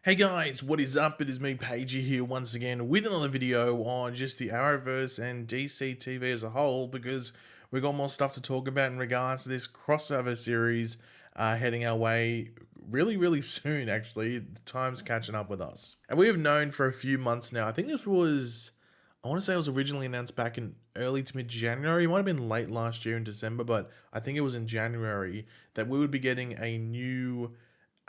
Hey guys, what is up? It is me, Pagey, here once again with another video on just the Arrowverse and DC TV as a whole, because we've got more stuff to talk about in regards to this crossover series heading our way really soon, actually. The time's catching up with us. And we have known for a few months now, I think this was, I want to say it was originally announced back in early to mid-January. It might have been late last year in December, but I think it was in January that we would be getting a new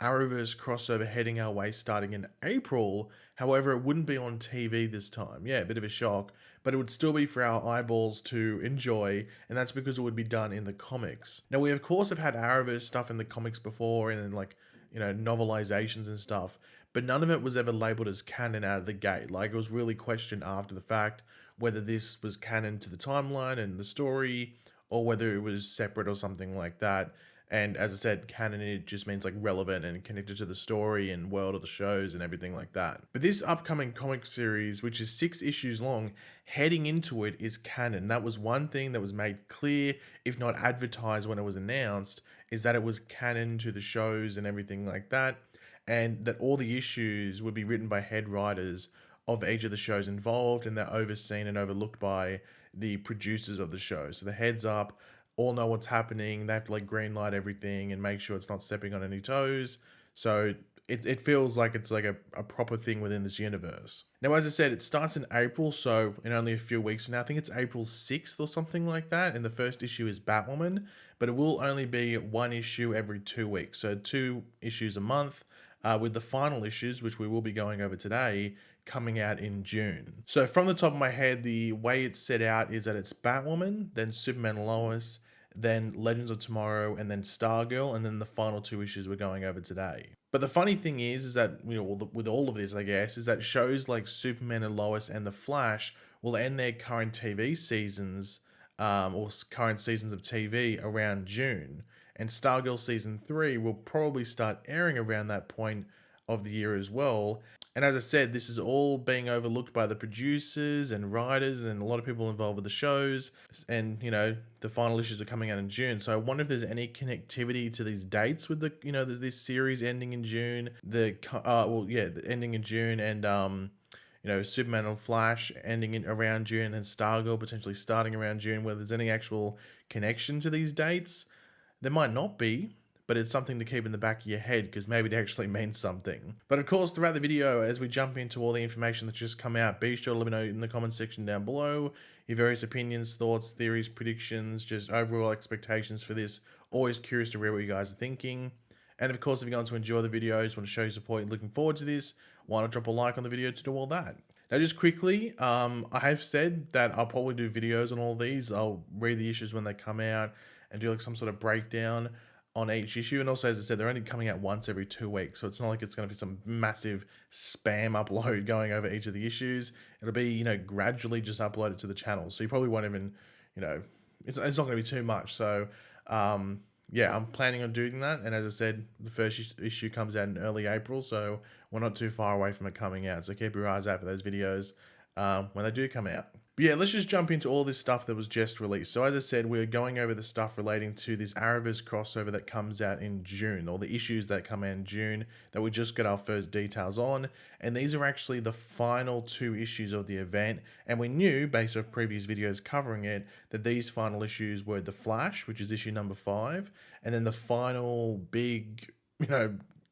Arrowverse crossover heading our way starting in April. However, it wouldn't be on TV this time. Yeah, a bit of a shock, but it would still be for our eyeballs to enjoy, and that's because it would be done in the comics. Now, we of course have had Arrowverse stuff in the comics before, and in novelizations and stuff, but none of it was ever labeled as canon out of the gate. Like, it was really questioned after the fact whether this was canon to the timeline and the story, or whether it was separate or something like that. And as I said, canon, it just means like relevant and connected to the story and world of the shows and everything like that. But this upcoming comic series, which is 6 issues long, heading into it is canon. That was one thing that was made clear, if not advertised when it was announced, is that it was canon to the shows and everything like that. And that all the issues would be written by head writers of each of the shows involved, and they're overseen and overlooked by the producers of the show. So the heads up all know what's happening. They have to like green light everything and make sure it's not stepping on any toes. So it feels like it's like a proper thing within this universe. Now, as I said, it starts in April, so in only a few weeks from now. I think it's April 6th or something like that. And the first issue is Batwoman, but it will only be one issue every 2 weeks. So 2 issues a month, with the final issues, which we will be going over today, coming out in June. So from the top of my head, the way it's set out is that it's Batwoman, then Superman and Lois, then Legends of Tomorrow, and then Stargirl, and then the final 2 issues we're going over today. But the funny thing is that, with all of this, I guess, is that shows like Superman and Lois and The Flash will end their current TV seasons, or current seasons of TV, around June. And Stargirl Season 3 will probably start airing around that point of the year as well. And as I said, this is all being overlooked by the producers and writers and a lot of people involved with the shows. And, the final issues are coming out in June. So I wonder if there's any connectivity to these dates with this series ending in June. The ending in June, and Superman and Flash ending in around June, and Stargirl potentially starting around June, whether there's any actual connection to these dates. There might not be, but it's something to keep in the back of your head, because maybe it actually means something. But of course, throughout the video, as we jump into all the information that's just come out, be sure to let me know in the comment section down below your various opinions, thoughts, theories, predictions, just overall expectations for this. Always curious to read what you guys are thinking. And of course, if you're going to enjoy the videos, want to show your support, and looking forward to this, why not drop a like on the video to do all that. Now, just quickly, I have said that I'll probably do videos on all these. I'll read the issues when they come out and do like some sort of breakdown on each issue. And also, as I said, they're only coming out once every 2 weeks, so it's not like it's going to be some massive spam upload going over each of the issues. It'll be, gradually just uploaded to the channel, so you probably won't even, it's not going to be too much. So yeah, I'm planning on doing that. And as I said, the first issue comes out in early April, so we're not too far away from it coming out. So keep your eyes out for those videos when they do come out. But yeah, let's just jump into all this stuff that was just released. So as I said, we're going over the stuff relating to this Arrowverse crossover that comes out in June, or the issues that come out in June that we just got our first details on. And these are actually the final 2 issues of the event. And we knew, based off previous videos covering it, that these final issues were The Flash, which is issue number 5, and then the final big,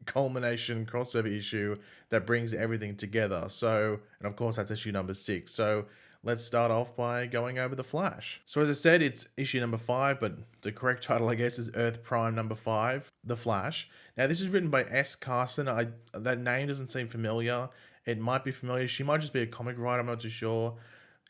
culmination crossover issue that brings everything together. So, and of course that's issue number 6. So let's start off by going over The Flash. So as I said, it's issue number 5, but the correct title, I guess, is Earth Prime number 5, The Flash. Now, this is written by S. Carson. That name doesn't seem familiar. It might be familiar. She might just be a comic writer. I'm not too sure.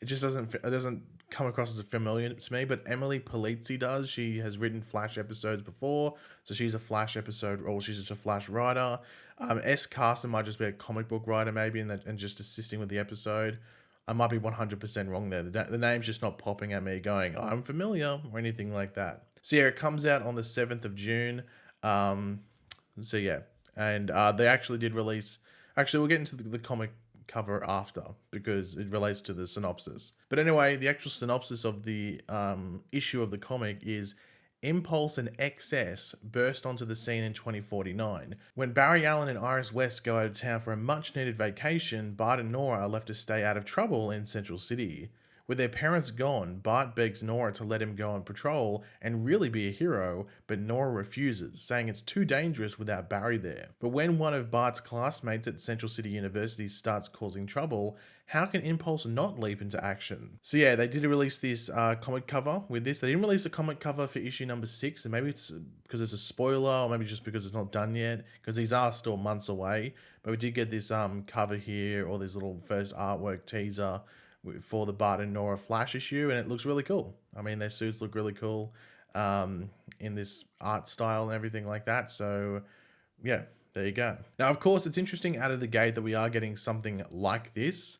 It just doesn't come across as familiar to me, but Emily Polizzi does. She has written Flash episodes before, so she's a Flash episode, or she's just a Flash writer. S. Carson might just be a comic book writer, maybe, and just assisting with the episode. I might be 100% wrong there. The name's just not popping at me going, oh, I'm familiar, or anything like that. So yeah, it comes out on the 7th of June. So yeah, and they actually did release... Actually, we'll get into the comic cover after, because it relates to the synopsis. But anyway, the actual synopsis of the issue of the comic is: Impulse and XS burst onto the scene in 2049. When Barry Allen and Iris West go out of town for a much needed vacation, Bart and Nora are left to stay out of trouble in Central City. With their parents gone, Bart begs Nora to let him go on patrol and really be a hero, but Nora refuses, saying it's too dangerous without Barry there. But when one of Bart's classmates at Central City University starts causing trouble, how can Impulse not leap into action? So yeah, they did release this comic cover with this. They didn't release a comic cover for issue number 6, and maybe it's because it's a spoiler, or maybe just because it's not done yet, because these are still months away. But we did get this cover here, or this little first artwork teaser for the Bart and Nora Flash issue, and it looks really cool. I mean, their suits look really cool in this art style and everything like that. So yeah, there you go. Now, of course, it's interesting out of the gate that we are getting something like this,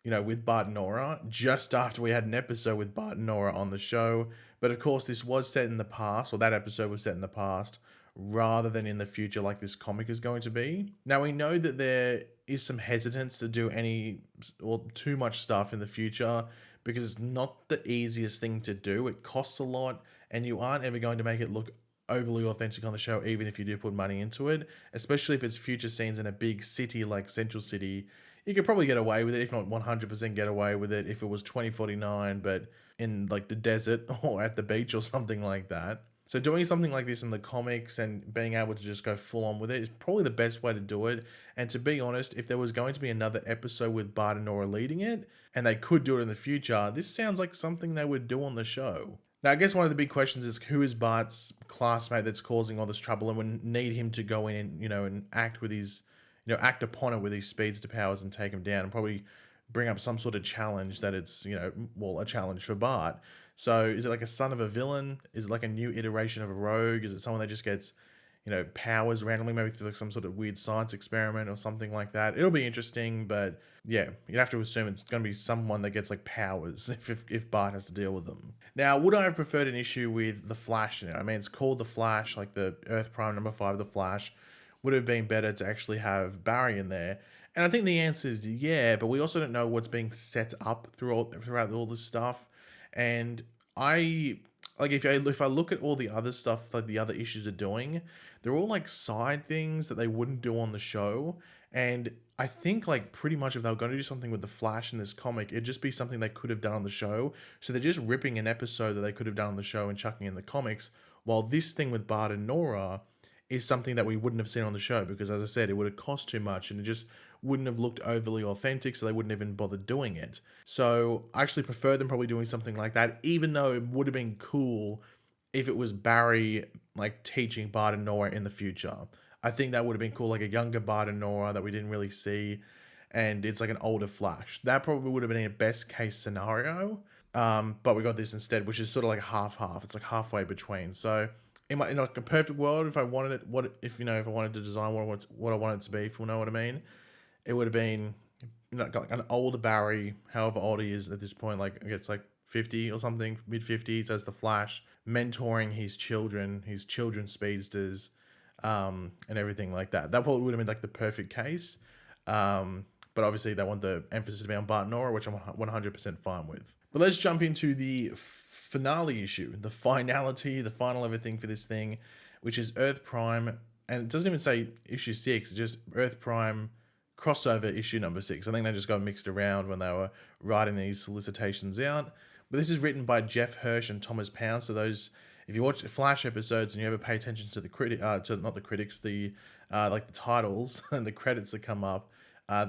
you know, with Bart and Nora, just after we had an episode with Bart and Nora on the show. But of course, this was set in the past, or that episode was set in the past, rather than in the future like this comic is going to be. Now, we know that there is some hesitance to do any or too much stuff in the future because it's not the easiest thing to do. It costs a lot, and you aren't ever going to make it look overly authentic on the show, even if you do put money into it, especially if it's future scenes in a big city like Central City. You could probably get away with it, if not 100% get away with it, if it was 2049, but in like the desert or at the beach or something like that. So doing something like this in the comics and being able to just go full on with it is probably the best way to do it. And to be honest, if there was going to be another episode with Bart and Nora leading it, and they could do it in the future, this sounds like something they would do on the show. Now, I guess one of the big questions is who is Bart's classmate that's causing all this trouble and would need him to go in and, and act with his, act upon it with his speedster powers and take him down, and probably bring up some sort of challenge that it's, a challenge for Bart. So is it like a son of a villain? Is it like a new iteration of a rogue? Is it someone that just gets, powers randomly, maybe through like some sort of weird science experiment or something like that? It'll be interesting, but yeah, you'd have to assume it's going to be someone that gets like powers if Bart has to deal with them. Now, would I have preferred an issue with the Flash in it? I mean, it's called the Flash, like the Earth Prime number 5, the Flash. Would have been better to actually have Barry in there. And I think the answer is yeah, but we also don't know what's being set up throughout all this stuff. And if I look at all the other stuff like the other issues are doing, they're all like side things that they wouldn't do on the show. And I think like pretty much if they were going to do something with the Flash in this comic, it'd just be something they could have done on the show. So they're just ripping an episode that they could have done on the show and chucking in the comics, while this thing with Bart and Nora is something that we wouldn't have seen on the show because, as I said, it would have cost too much and it just wouldn't have looked overly authentic, so they wouldn't even bother doing it. So I actually prefer them probably doing something like that, even though it would have been cool if it was Barry like teaching Bart and Nora in the future. I think that would have been cool, like a younger Bart and Nora that we didn't really see, and it's like an older Flash. That probably would have been a best case scenario, but we got this instead, which is sort of like half-half. It's like halfway between. So in a perfect world, if I wanted it, if I wanted to design what I wanted it to be, if you know what I mean, it would have been like an older Barry, however old he is at this point, like I guess like 50 or something, mid-50s, as the Flash, mentoring his children speedsters, and everything like that. That probably would have been like the perfect case. But obviously they want the emphasis to be on Bart and Nora, which I'm 100% fine with. But let's jump into the finale issue, the finality, the final everything for this thing, which is Earth Prime. And it doesn't even say issue 6, it's just Earth Prime crossover issue number 6. I think they just got mixed around when they were writing these solicitations out. But this is written by Jeff Hirsch and Thomas Pound. So those, if you watch Flash episodes and you ever pay attention to the like the titles and the credits that come up,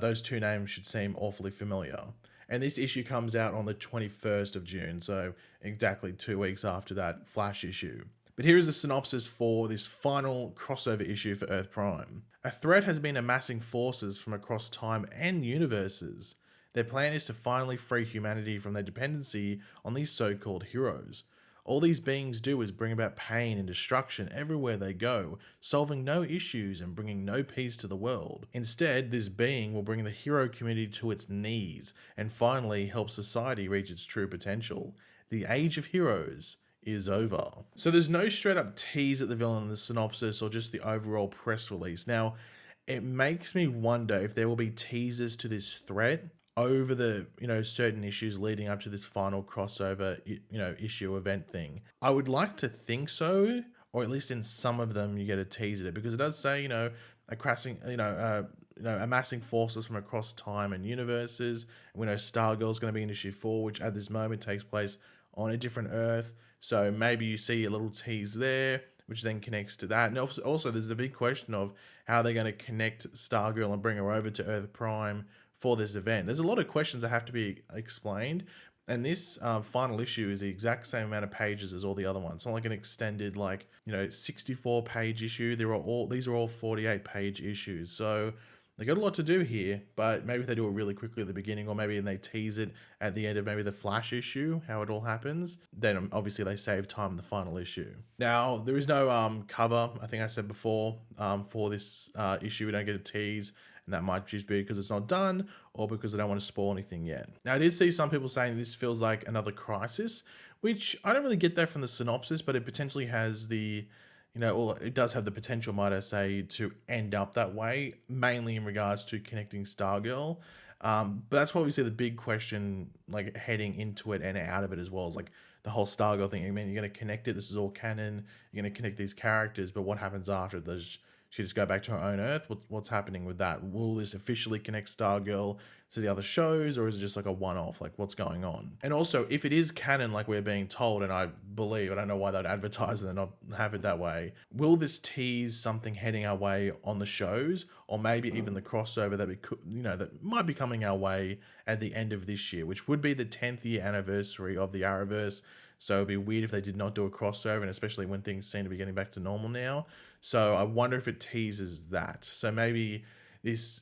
those two names should seem awfully familiar. And this issue comes out on the 21st of June, so exactly 2 weeks after that Flash issue. But here is the synopsis for this final crossover issue for Earth Prime. A threat has been amassing forces from across time and universes. Their plan is to finally free humanity from their dependency on these so-called heroes. All these beings do is bring about pain and destruction everywhere they go, solving no issues and bringing no peace to the world. Instead, this being will bring the hero community to its knees and finally help society reach its true potential. The age of heroes is over. So there's no straight up tease at the villain in the synopsis or just the overall press release. Now, it makes me wonder if there will be teasers to this threat over the, certain issues leading up to this final crossover, issue event thing. I would like to think so, or at least in some of them you get a tease at it, because it does say, amassing forces from across time and universes. We know Stargirl is going to be in issue 4, which at this moment takes place on a different Earth. So maybe you see a little tease there, which then connects to that. And also there's the big question of how they're going to connect Stargirl and bring her over to Earth Prime for this event. There's a lot of questions that have to be explained. And this final issue is the exact same amount of pages as all the other ones. It's not like an extended, 64 page issue. These are all 48 page issues. So they got a lot to do here, but maybe if they do it really quickly at the beginning, or maybe they tease it at the end of maybe the Flash issue, how it all happens, then obviously they save time in the final issue. Now, there is no cover, I think I said before, for this issue. We don't get a tease, and that might just be because it's not done, or because they don't want to spoil anything yet. Now, I did see some people saying this feels like another Crisis, which I don't really get that from the synopsis, but it potentially has the... it does have the potential, might I say, to end up that way, mainly in regards to connecting Stargirl. But that's why we see the big question, heading into it and out of it as well, is the whole Stargirl thing. I mean, you're going to connect it. This is all canon. You're going to connect these characters, but what happens after? Does she just go back to her own Earth? What's happening with that? Will this officially connect Stargirl to the other shows, or is it just like a one-off? What's going on? And also, if it is canon like we're being told, and I don't know why they'd advertise it and not have it that way, will this tease something heading our way on the shows, or maybe even the crossover that we could, that might be coming our way at the end of this year, which would be the 10th year anniversary of the Arrowverse. So it'd be weird if they did not do a crossover, and especially when things seem to be getting back to normal now. So I wonder if it teases that. So maybe this,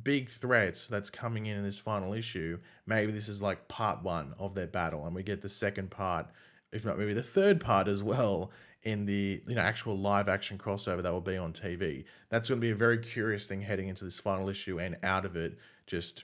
big threat that's coming in this final issue, maybe this is like part 1 of their battle, and we get the second part, if not maybe the third part as well, in the actual live action crossover that will be on TV. That's going to be a very curious thing heading into this final issue, and out of it, just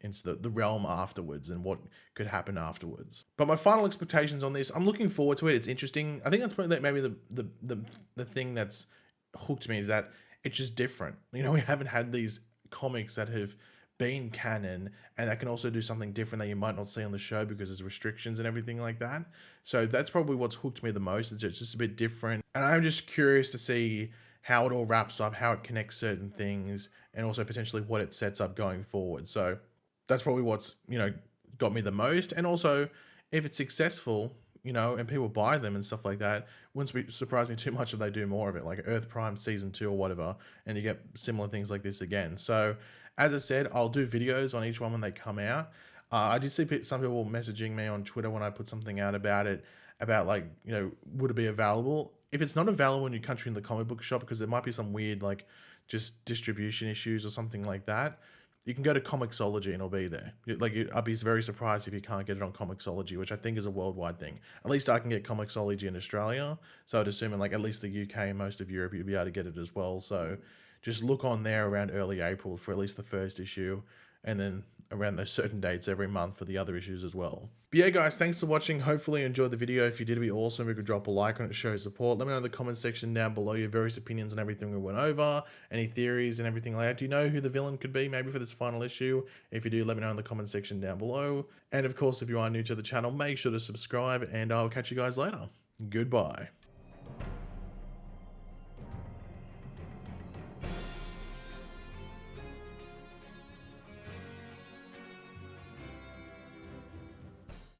into the realm afterwards and what could happen afterwards. But my final expectations on this, I'm looking forward to it. It's interesting. I think that's maybe the thing that's hooked me, is that it's just different. We haven't had these comics that have been canon and that can also do something different that you might not see on the show because there's restrictions and everything like that. So that's probably what's hooked me the most. It's just a bit different, and I'm just curious to see how it all wraps up, how it connects certain things, and also potentially what it sets up going forward. So that's probably what's got me the most. And also, if it's successful, and people buy them and stuff like that, wouldn't surprise me too much if they do more of it, like Earth Prime Season 2 or whatever, and you get similar things like this again. So, as I said, I'll do videos on each one when they come out. I did see some people messaging me on Twitter when I put something out about it, about would it be available? If it's not available in your country in the comic book shop, because there might be some weird, just distribution issues or something like that, you can go to Comixology and it'll be there. I'd be very surprised if you can't get it on Comixology, which I think is a worldwide thing. At least I can get Comixology in Australia, so I'd assume in at least the UK and most of Europe, you'd be able to get it as well. So just look on there around early April for at least the first issue, and then around those certain dates every month for the other issues as well. But yeah, guys, thanks for watching. Hopefully you enjoyed the video. If you did, it'd be awesome if you could drop a like on it to show support. Let me know in the comment section down below your various opinions on everything we went over, any theories and everything like that. Do you know who the villain could be maybe for this final issue? If you do, let me know in the comment section down below. And of course, if you are new to the channel, make sure to subscribe, and I'll catch you guys later. Goodbye.